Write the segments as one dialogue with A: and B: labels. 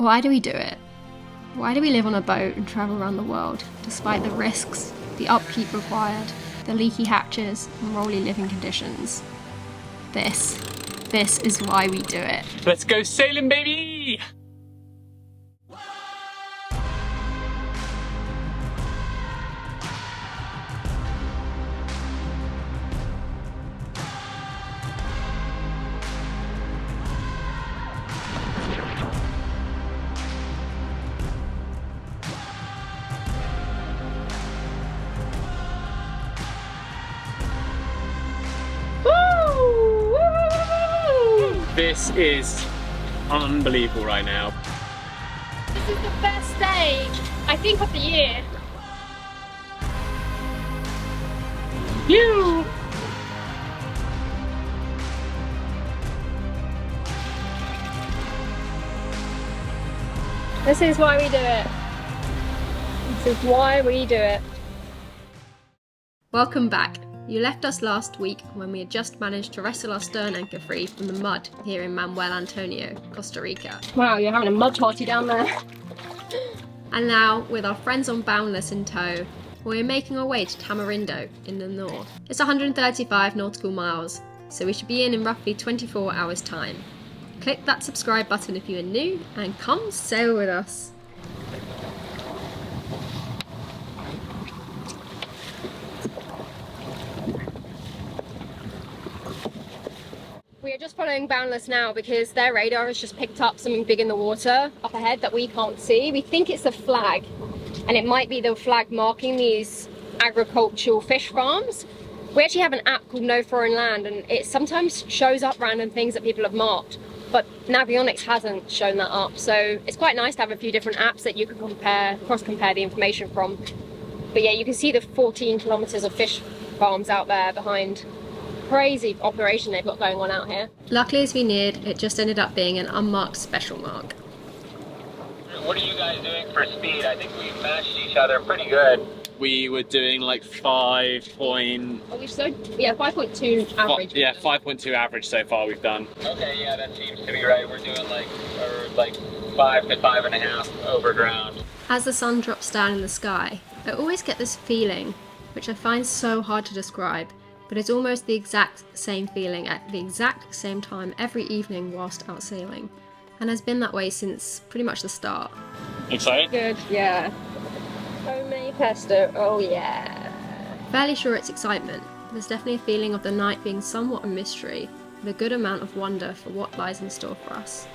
A: Why do we do it? Why do we live on a boat and travel around the world, despite the risks, the upkeep required, the leaky hatches, and rolly living conditions? This is why we do it.
B: Let's go sailing, baby! This is unbelievable right now.
C: This is the best day, I think, of the year.
B: Phew!
C: This is why we do it. This is why we do it.
A: Welcome back. You left us last week when we had just managed to wrestle our stern anchor free from the mud here in Manuel Antonio, Costa Rica.
C: Wow, you're having a mud party down there.
A: And now, with our friends on Boundless in tow, we're making our way to Tamarindo in the north. It's 135 nautical miles, so we should be in roughly 24 hours time. Click that subscribe button if you are new, and come sail with us.
C: We are just following Boundless now because their radar has just picked up something big in the water up ahead that we can't see. We think it's a flag, and it might be the flag marking these agricultural fish farms. We actually have an app called No Foreign Land, and it sometimes shows up random things that people have marked, but Navionics hasn't shown that up. So it's quite nice to have a few different apps that you can cross-compare the information from. But yeah, you can see the 14 kilometers of fish farms out there behind. Crazy operation they've got going on out here.
A: Luckily, as we neared, it just ended up being an unmarked special mark.
D: What are you guys doing for speed? I think we matched each other pretty good.
B: We were doing like 5.2
C: average.
B: Yeah, 5.2 average so far we've done.
D: Okay, yeah, that seems to be right. We're doing like 5 to 5.5 over ground.
A: As the sun drops down in the sky, I always get this feeling, which I find so hard to describe, but it's almost the exact same feeling at the exact same time every evening whilst out sailing, and has been that way since pretty much the start.
B: Excited?
C: Good, yeah. Homemade pesto, oh yeah.
A: Fairly sure it's excitement, but there's definitely a feeling of the night being somewhat a mystery, with a good amount of wonder for what lies in store for us.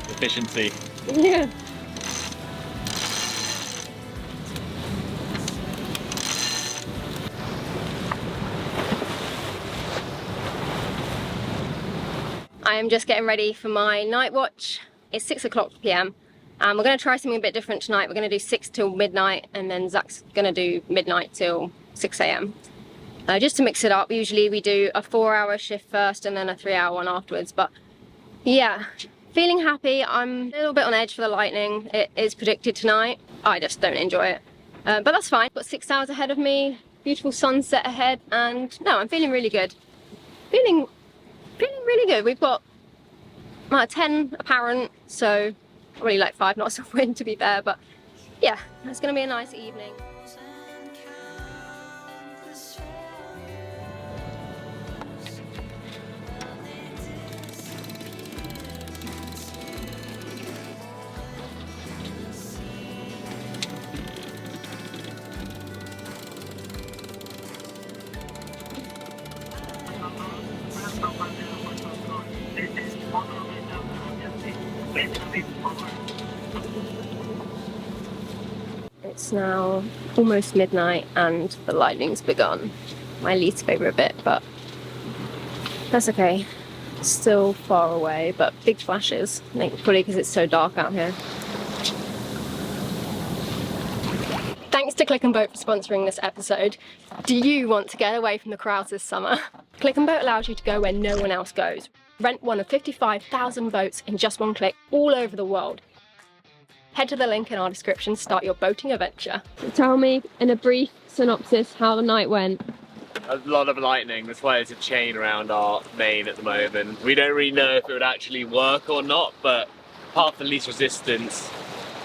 B: Efficiency.
C: Yeah. I am just getting ready for my night watch. It's 6 o'clock PM. We're going to try something a bit different tonight. We're going to do 6 till midnight, and then Zach's going to do midnight till 6 AM. Just to mix it up. Usually we do a 4-hour shift first and then a 3-hour one afterwards, but yeah. Feeling happy. I'm a little bit on edge for the lightning. It is predicted tonight. I just don't enjoy it. But that's fine. Got 6 hours ahead of me, beautiful sunset ahead, and no, I'm feeling really good. Feeling really good. We've got 10 apparent, so probably like 5 knots of wind to be fair, but yeah, it's gonna be a nice evening. It's now almost midnight and the lightning's begun. My least favourite bit, but that's okay. It's still far away, but big flashes. I think probably because it's so dark out here. Thanks to Click and Boat for sponsoring this episode. Do you want to get away from the crowds this summer? Click and Boat allows you to go where no one else goes. Rent one of 55,000 boats in just one click all over the world. head to the link in our description to start your boating adventure.
A: Tell me in a brief synopsis how the night went.
B: A lot of lightning, that's why there's a chain around our main at the moment. We don't really know if it would actually work or not, but path of least resistance,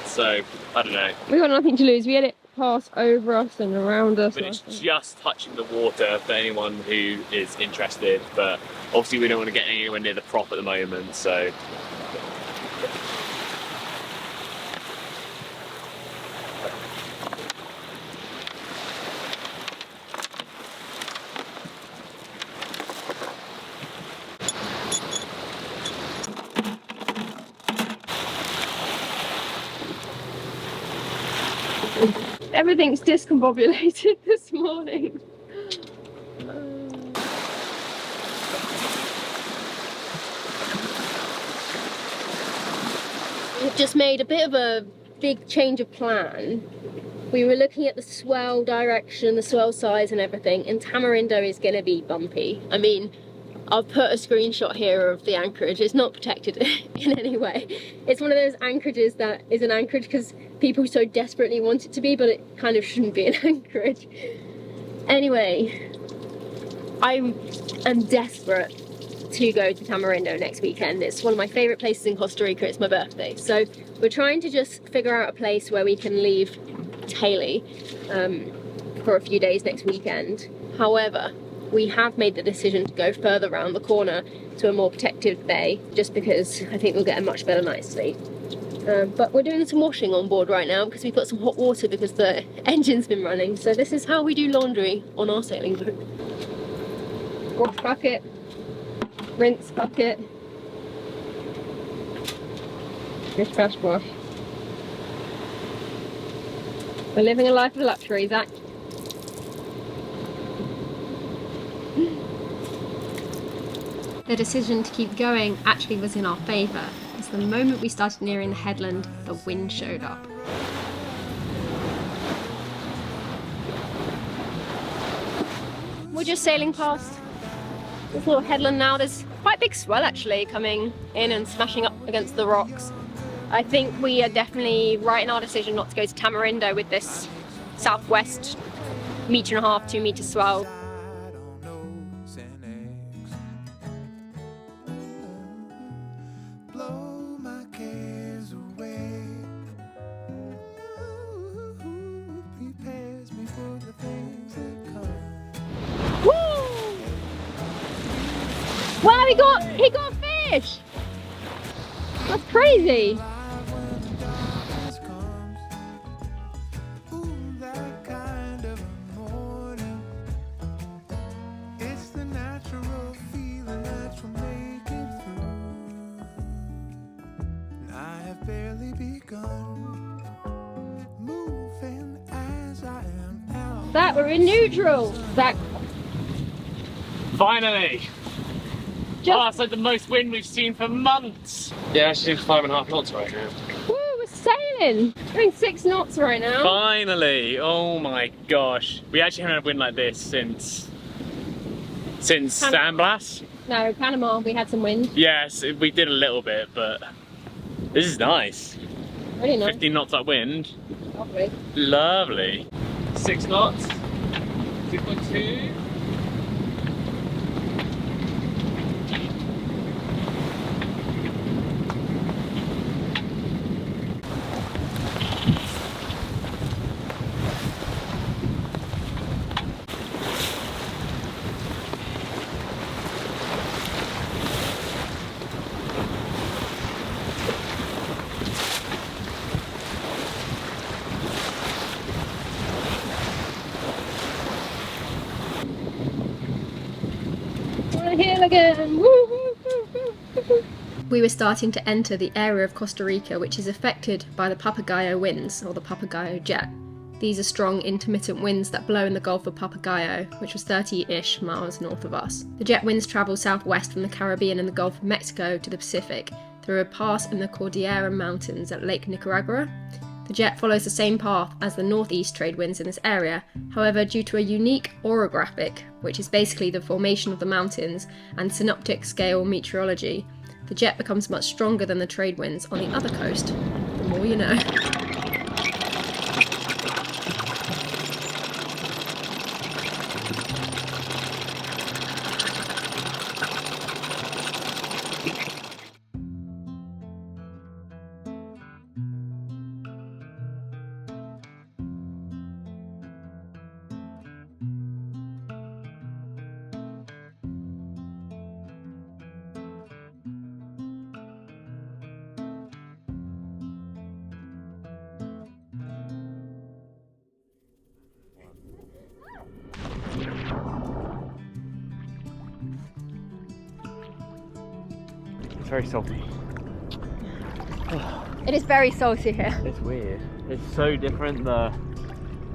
B: so I don't know.
A: We got nothing to lose. We had it pass over us and around us.
B: But it's just touching the water for anyone who is interested, but obviously we don't want to get anywhere near the prop at the moment, so.
A: Everything's discombobulated this morning.
C: We've just made a bit of a big change of plan. We were looking at the swell direction, the swell size and everything, and Tamarindo is going to be bumpy. I mean, I've put a screenshot here of the anchorage. It's not protected in any way. It's one of those anchorages that is an anchorage because people so desperately want it to be, but it kind of shouldn't be an anchorage. Anyway, I am desperate to go to Tamarindo next weekend. It's one of my favourite places in Costa Rica. It's my birthday. So we're trying to just figure out a place where we can leave Tay-Lee for a few days next weekend. However, we have made the decision to go further around the corner to a more protected bay, just because I think we'll get a much better night's sleep. But we're doing some washing on board right now because we've got some hot water because the engine's been running. So this is how we do laundry on our sailing boat. Wash bucket, rinse bucket, dish trash wash. We're living a life of luxury, Zach. The decision to keep going actually was in our favour, as the moment we started nearing the headland, the wind showed up. We're just sailing past this little headland now. There's quite a big swell actually coming in and smashing up against the rocks. I think we are definitely right in our decision not to go to Tamarindo with this southwest 1.5 to 2 metre swell. Wow, he got a fish! That's crazy! That we're in neutral! That
B: Finally! Oh, it's like the most wind we've seen for months! Yeah, it's doing 5.5 knots right now.
A: woo, we're sailing! We're doing 6 knots right now.
B: Finally! Oh my gosh. We actually haven't had wind like this since San Blas?
A: No, Panama, we had some wind.
B: Yes, we did a little bit, but this is nice.
A: Really nice.
B: 15 knots up wind.
A: Lovely.
B: Lovely. 6 knots. 6.2.
A: Hill again. Woo, woo, woo, woo, woo. We were starting to enter the area of Costa Rica which is affected by the Papagayo winds, or the Papagayo jet. These are strong intermittent winds that blow in the Gulf of Papagayo, which was 30-ish miles north of us. The jet winds travel southwest from the Caribbean and the Gulf of Mexico to the Pacific through a pass in the Cordillera Mountains at Lake Nicaragua. The jet follows the same path as the northeast trade winds in this area. However, due to a unique orographic, which is basically the formation of the mountains, and synoptic scale meteorology, the jet becomes much stronger than the trade winds on the other coast, the normal, you know.
B: It's very salty.
C: It is very salty here.
B: It's weird. It's so different, the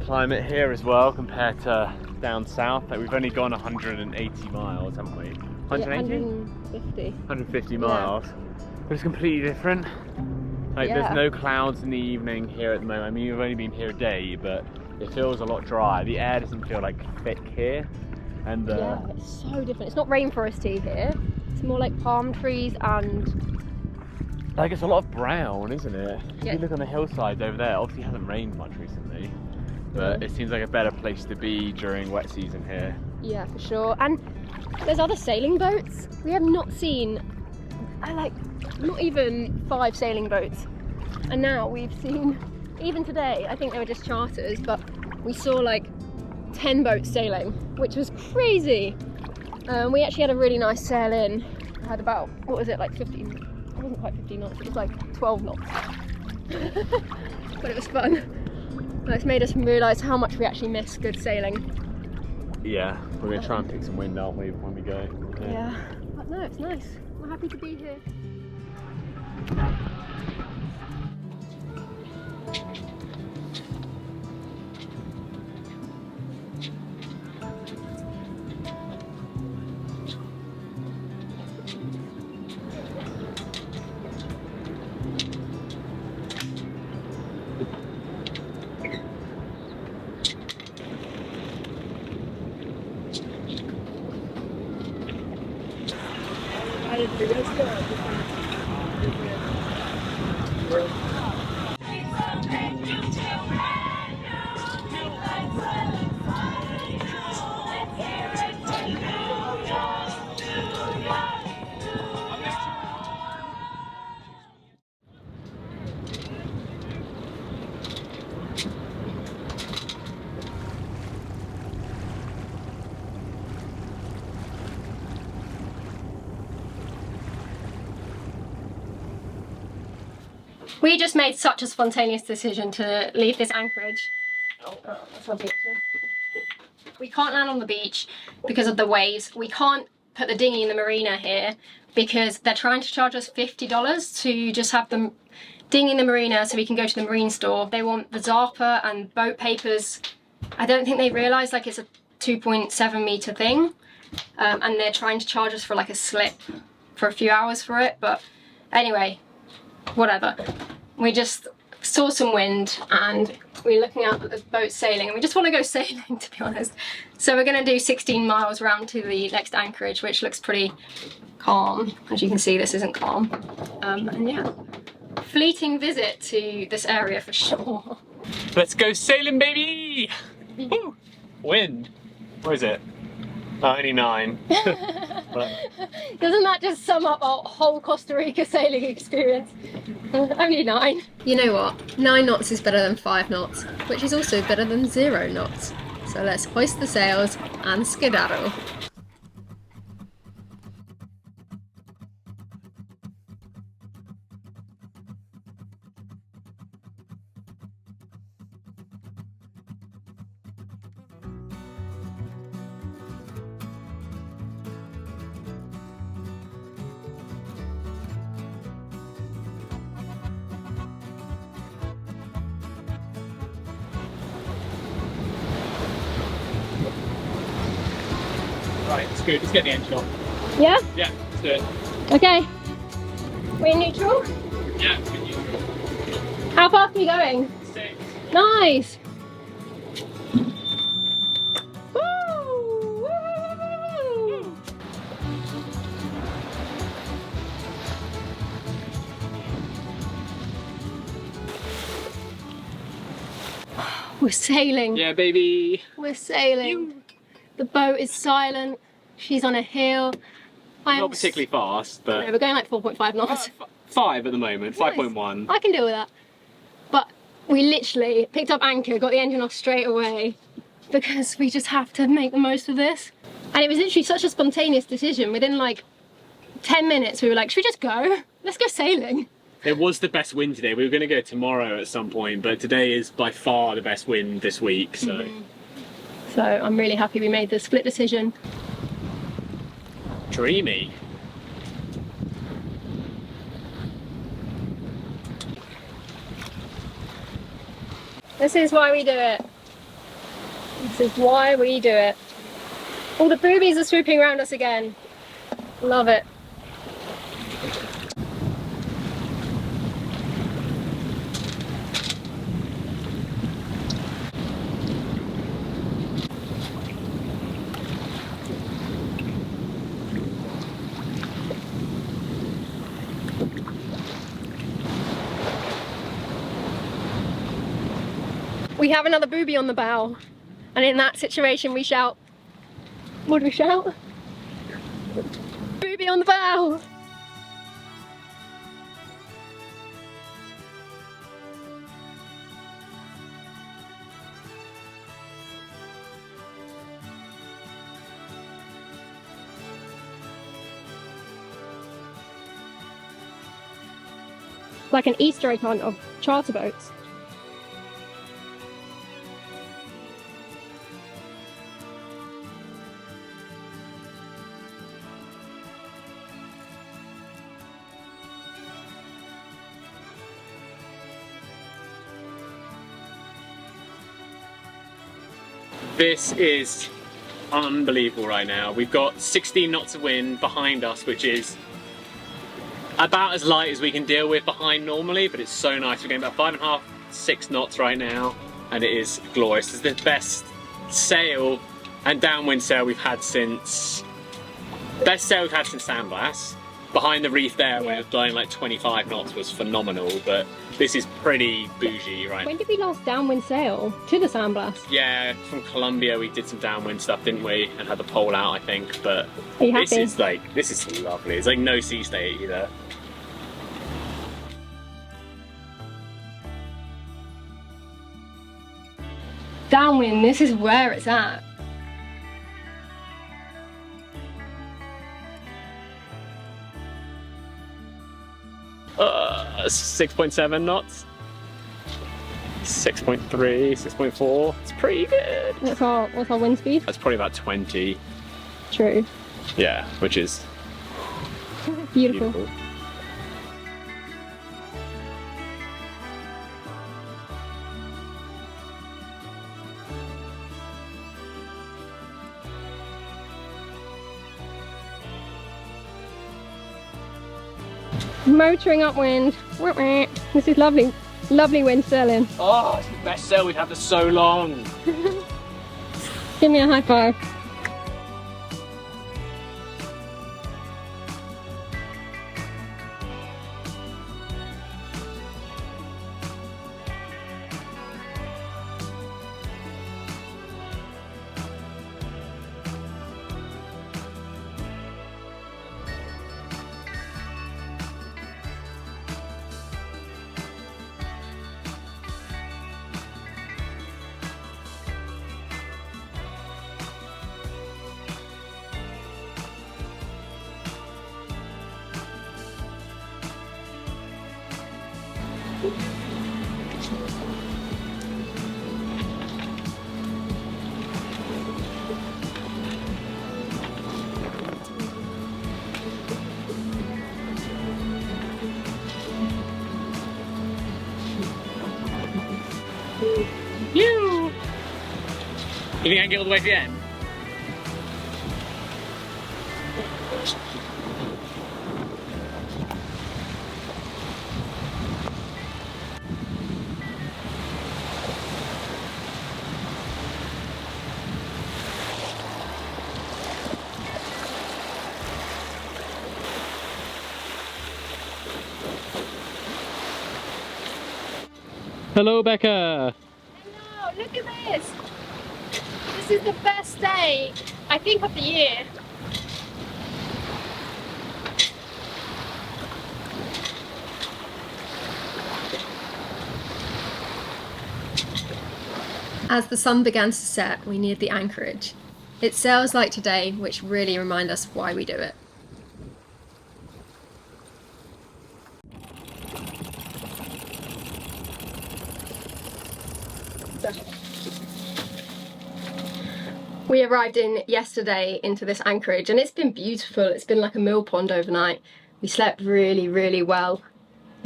B: climate here as well, compared to down south. Like, we've only gone 180 miles, haven't we? 180?
C: Yeah, 150.
B: 150 miles. But it's completely different. Like,
C: Yeah.
B: there's no clouds in the evening here at the moment. I mean, we've only been here a day, but it feels a lot drier. The air doesn't feel like thick here. And
C: Yeah, it's so different. It's not rainforesty here. It's more like palm trees and...
B: like, it's a lot of brown, isn't it?
C: Yeah.
B: If you look on the hillsides over there, obviously it hasn't rained much recently, but it seems like a better place to be during wet season here.
C: Yeah, for sure. And there's other sailing boats. We have not seen, like, not even 5 sailing boats. And now we've seen, even today, I think they were just charters, but we saw like 10 boats sailing, which was crazy. We actually had a really nice sail in. I had about, what was it, like 15, it wasn't quite 15 knots, it was like 12 knots. But it was fun. It's made us realise how much we actually miss good sailing.
B: Yeah, we're going to try and pick some wind, aren't we, when we go?
C: Yeah, but no, it's nice. We're happy to be here. We just made such a spontaneous decision to leave this anchorage. That's our picture. We can't land on the beach because of the waves. We can't put the dinghy in the marina here because they're trying to charge us $50 to just have the dinghy in the marina so we can go to the marine store. They want the Zappa and boat papers. I don't think they realise like it's a 2.7 metre thing, and they're trying to charge us for like a slip for a few hours for it, but anyway, whatever. We just saw some wind and we're looking out at the boat sailing and we just want to go sailing, to be honest. So we're going to do 16 miles round to the next anchorage, which looks pretty calm. As you can see, this isn't calm. And yeah, fleeting visit to this area for sure.
B: Let's go sailing, baby! Woo! Wind. Where is it? Oh, only 9.
C: Doesn't that just sum up our whole Costa Rica sailing experience? Only 9.
A: You know what? 9 knots is better than 5 knots, which is also better than 0 knots. So let's hoist the sails and skedaddle.
D: Right, it's good. Let's get the engine on.
C: Yeah?
D: Yeah, let's do it.
C: Okay. We're in neutral?
D: Yeah, it's good news.
C: How fast are you going?
D: 6.
C: Nice! Woo! Woo! We're sailing.
B: Yeah, baby.
C: We're sailing. The boat is silent. She's on a hill.
B: Not particularly fast, but...
C: No, we're going like 4.5 knots.
B: 5 at the moment, 5.1.
C: I can deal with that. But we literally picked up anchor, got the engine off straight away because we just have to make the most of this. And it was literally such a spontaneous decision. Within like 10 minutes, we were like, should we just go? Let's go sailing.
B: It was the best wind today. We were going to go tomorrow at some point, but today is by far the best wind this week, so...
C: So I'm really happy we made the split decision.
B: Dreamy.
C: This is why we do it. This is why we do it. All the boobies are swooping around us again. Love it. We have another booby on the bow, and in that situation we shout, what do we shout? Booby on the bow! Like an Easter egg hunt of charter boats.
B: This is unbelievable right now. We've got 16 knots of wind behind us, which is about as light as we can deal with behind normally, but it's so nice. We're getting about 5.5, 6 knots right now, and it is glorious. It's the best sail and downwind sail we've had since... Best sail we've had since Sandblast. Behind the reef there, where it was blowing like 25 knots, was phenomenal, but this is pretty bougie right now.
C: When did we last downwind sail to the Sandblast?
B: Yeah, from Colombia we did some downwind stuff, didn't we? And had the pole out, I think, but
C: Are you happy?
B: this is lovely. It's like no sea state either.
C: Downwind, this is where it's at.
B: Uh, 6.7 knots. 6.3, 6.4. It's pretty good.
C: What's our wind speed?
B: That's probably about 20.
C: True.
B: Yeah, which is
C: Beautiful.
B: beautiful.
C: Motoring upwind. This is lovely, lovely wind sailing.
B: Oh, it's the best sail we've had for so long.
C: Give me a high five.
B: You think I can get all the way to the end? Hello, Becca.
C: Hello, look look at this. This is the best day, I think, of the year.
A: As the sun began to set, we neared the anchorage. It's sails like today which really remind us why we do it. We arrived in yesterday into this anchorage and it's been beautiful. It's been like a mill pond overnight. We slept really, really well.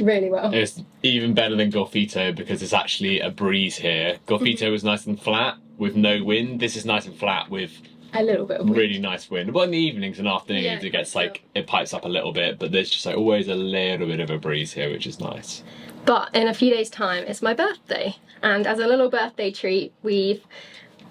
A: Really well.
B: It's even better than Golfito because it's actually a breeze here. Golfito was nice and flat with no wind. This is nice and flat with
A: a little bit of wind.
B: Really nice wind. Well, in the evenings and afternoons
A: Yeah,
B: it gets like, it pipes up a little bit, but there's just like always a little bit of a breeze here, which is nice.
A: But in a few days' time, it's my birthday. And as a little birthday treat, we're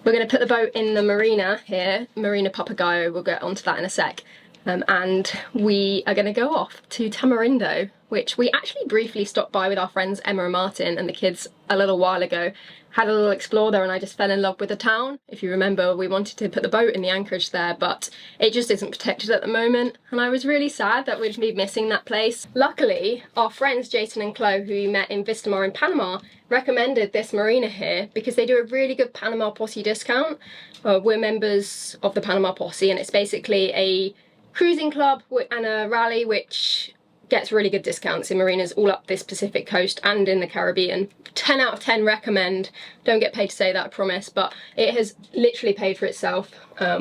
A: going to put the boat in the marina here, Marina Papagayo. We'll get onto that in a sec. And we are going to go off to Tamarindo, which we actually briefly stopped by with our friends Emma and Martin and the kids a little while ago. Had a little explore there and I just fell in love with the town. If you remember, we wanted to put the boat in the anchorage there, but it just isn't protected at the moment. And I was really sad that we'd be missing that place. Luckily, our friends Jason and Chloe, who we met in Vistamar in Panama, recommended this marina here because they do a really good Panama Posse discount. We're members of the Panama Posse and it's basically a cruising club and a rally which gets really good discounts in marinas all up this Pacific coast and in the Caribbean. 10 out of 10 recommend. Don't get paid to say that, I promise, but it has literally paid for itself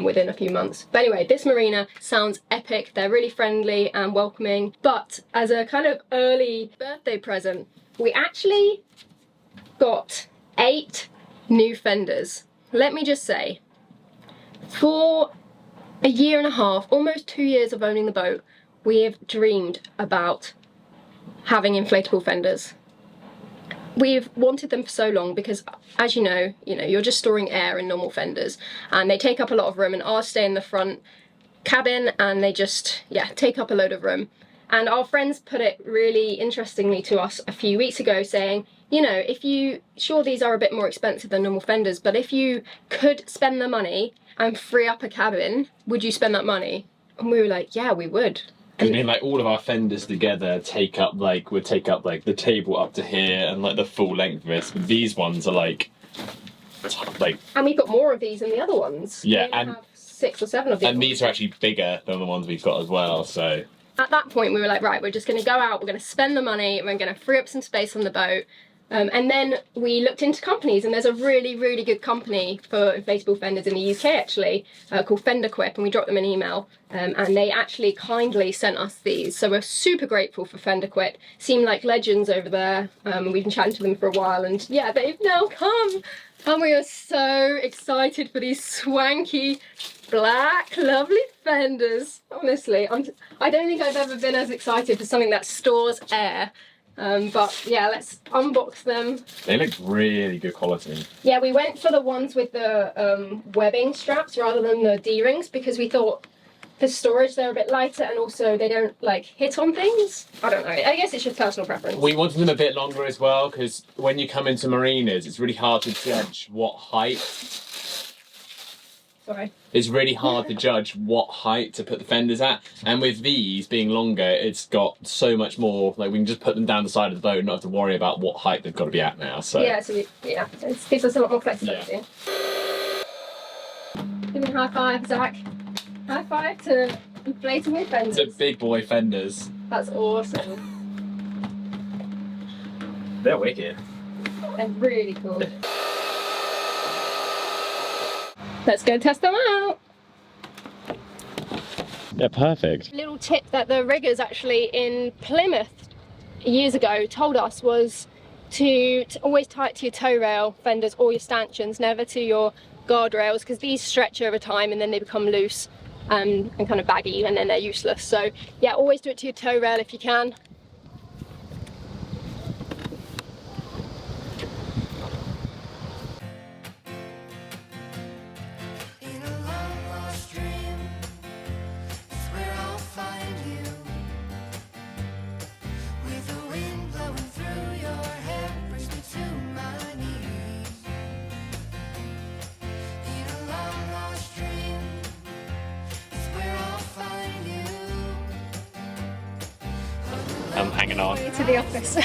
A: within a few months. But anyway, this marina sounds epic. They're really friendly and welcoming. But as a kind of early birthday present, we actually got 8 new fenders. Let me just say, for a year and a half, almost 2 years of owning the boat, we have dreamed about having inflatable fenders. We've wanted them for so long because, as you know, you're just storing air in normal fenders and they take up a lot of room, and ours stay in the front cabin and they just, yeah, take up a load of room. And our friends put it really interestingly to us a few weeks ago saying, you know, sure these are a bit more expensive than normal fenders, but if you could spend the money and free up a cabin, would you spend that money? And we were like, yeah, we would.
B: I mean, like all of our fenders together would take up like the table up to here and like the full length of this. But these ones are like.
A: And we've got more of these than the other ones.
B: Yeah,
A: we have 6 or 7 of these.
B: And these are actually bigger than the ones we've got as well. So
A: at that point, we were like, right, we're just going to go out. We're going to spend the money. We're going to free up some space on the boat. And then we looked into companies, and there's a really, really good company for inflatable fenders in the UK actually, called Fendequip, and we dropped them an email, and they actually kindly sent us these. So we're super grateful for Fendequip. Seem like legends over there. We've been chatting to them for a while, and yeah, they've now come. And we are so excited for these swanky, black, lovely fenders. Honestly, I don't think I've ever been as excited for something that stores air. But yeah, let's unbox them.
B: They look really good quality.
A: Yeah, we went for the ones with the webbing straps rather than the D-rings because we thought for storage they're a bit lighter and also they don't like hit on things. I don't know, I guess it's just personal preference.
B: We wanted them a bit longer as well because when you come into marinas it's really hard to judge what height. It's really hard to judge what height to put the fenders at, and with these being longer it's got so much more, like we can just put them down the side of the boat and not have to worry about what height they've got to be at now. So
A: yeah, it gives us a lot more flexibility. Yeah. Give me a high five, Zach. High five to inflatable fenders.
B: It's a big boy fenders.
A: That's awesome.
B: They're wicked.
A: They're really cool. Let's go test them out.
B: They're perfect.
A: Little tip that the riggers actually in Plymouth years ago told us was to always tie it to your tow rail fenders or your stanchions, never to your guardrails, because these stretch over time and then they become loose and kind of baggy and then they're useless. So yeah, always do it to your tow rail if you can.
B: I'm hanging on.
C: To the office.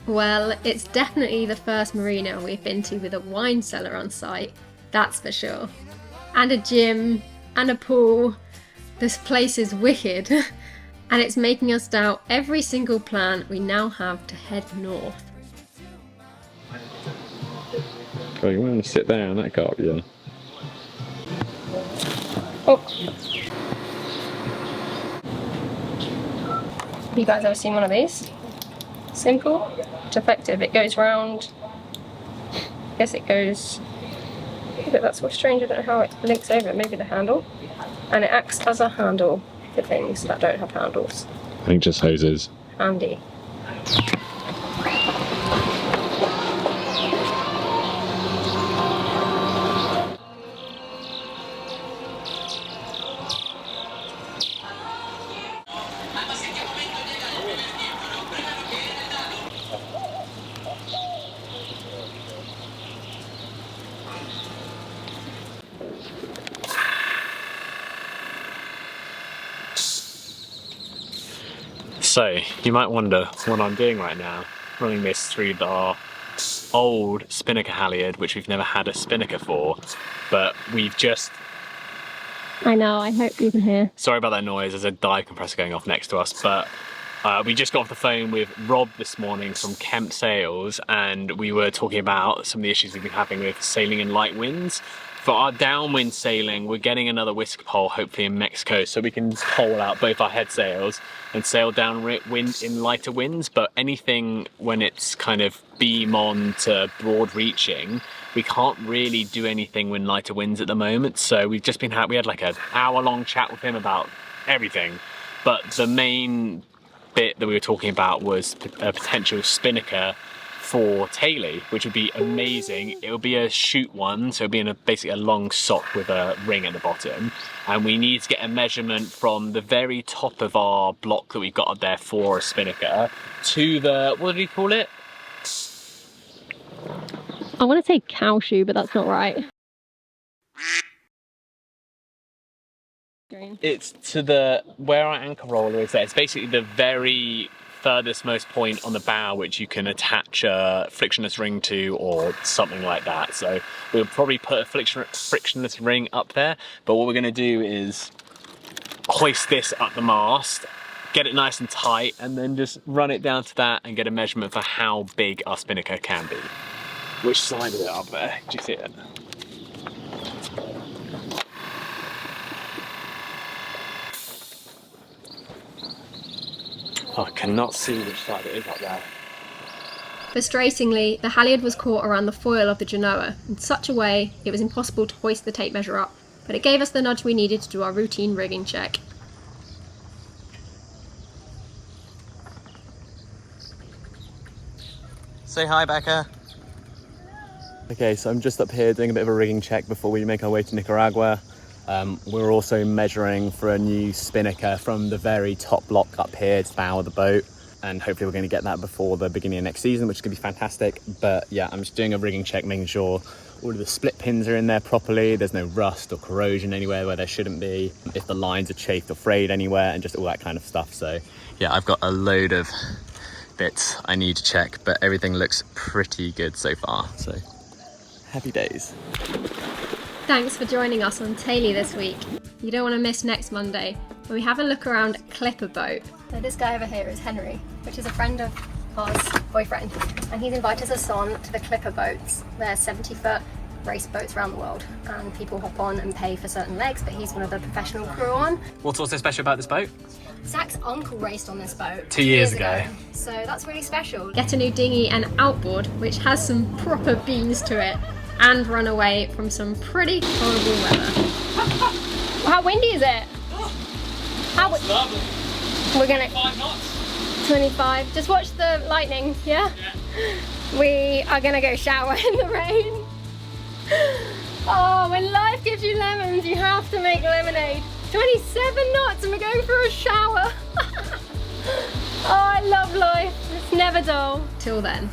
A: Well, it's definitely the first marina we've been to with a wine cellar on site, that's for sure. And a gym, and a pool. This place is wicked, and it's making us doubt every single plan we now have to head north.
B: Oh, you want to sit down? That got up, yeah.
C: Oh. You guys ever seen one of these? Simple, it's effective. It goes round. I guess it goes. But that's what's strange. I don't know how it links over. Maybe the handle, and it acts as a handle for things that don't have handles.
B: I think just hoses.
C: Handy.
B: So, you might wonder what I'm doing right now, running this through our old spinnaker halyard, which we've never had a spinnaker for, but we've just...
C: I know, I hope you can hear.
B: Sorry about that noise, there's a dive compressor going off next to us, but we just got off the phone with Rob this morning from Kemp Sails, and we were talking about some of the issues we've been having with sailing in light winds. For our downwind sailing, we're getting another whisk pole, hopefully in Mexico, so we can pole out both our head sails and sail downwind in lighter winds. But anything when it's kind of beam on to broad reaching, we can't really do anything when lighter winds at the moment. So we've just been we had like an hour-long chat with him about everything. But the main bit that we were talking about was a potential spinnaker for Tay-Lee, which would be amazing. It would be a shoot one, so it would be in basically a long sock with a ring at the bottom. And we need to get a measurement from the very top of our block that we've got up there for a spinnaker to the, what did he call it?
C: I want to say cow shoe, but that's not right.
B: It's to the, where our anchor roller is there. It's basically the very furthest most point on the bow which you can attach a frictionless ring to or something like that. So we'll probably put a frictionless ring up there, but what we're going to do is hoist this up the mast, get it nice and tight, and then just run it down to that and get a measurement for how big our spinnaker can be. Which side is it up there? Do you see it? I cannot see which side it is up there.
A: Frustratingly, the halyard was caught around the foil of the Genoa in such a way it was impossible to hoist the tape measure up, but it gave us the nudge we needed to do our routine rigging check.
B: Say hi, Becca. Okay, so I'm just up here doing a bit of a rigging check before we make our way to Nicaragua. We're also measuring for a new spinnaker from the very top block up here to the bow of the boat, and hopefully we're going to get that before the beginning of next season, which is going to be fantastic. But yeah, I'm just doing a rigging check, making sure all of the split pins are in there properly, there's no rust or corrosion anywhere where there shouldn't be, if the lines are chafed or frayed anywhere, and just all that kind of stuff. So yeah, I've got a load of bits I need to check, but everything looks pretty good so far, so happy days.
A: Thanks for joining us on Tay-Lee this week. You don't want to miss next Monday when we have a look around Clipper Boat. So this guy over here is Henry, which is a friend of ours, boyfriend, and he's invited us on to the Clipper Boats. They're 70-foot race boats around the world, and people hop on and pay for certain legs, but he's one of the professional crew on.
B: What's also special about this boat?
A: Zach's uncle raced on this boat
B: 2 years ago.
A: So that's really special. Get a new dinghy and outboard, which has some proper beams to it, and run away from some pretty horrible weather.
C: How windy is it? How
B: Lovely.
C: we're gonna.
B: 5 knots.
C: 25. Just watch the lightning, yeah? We are gonna go shower in the rain. Oh, when life gives you lemons, you have to make lemonade. 27 knots and we're going for a shower. Oh, I love life. It's never dull.
A: Till then.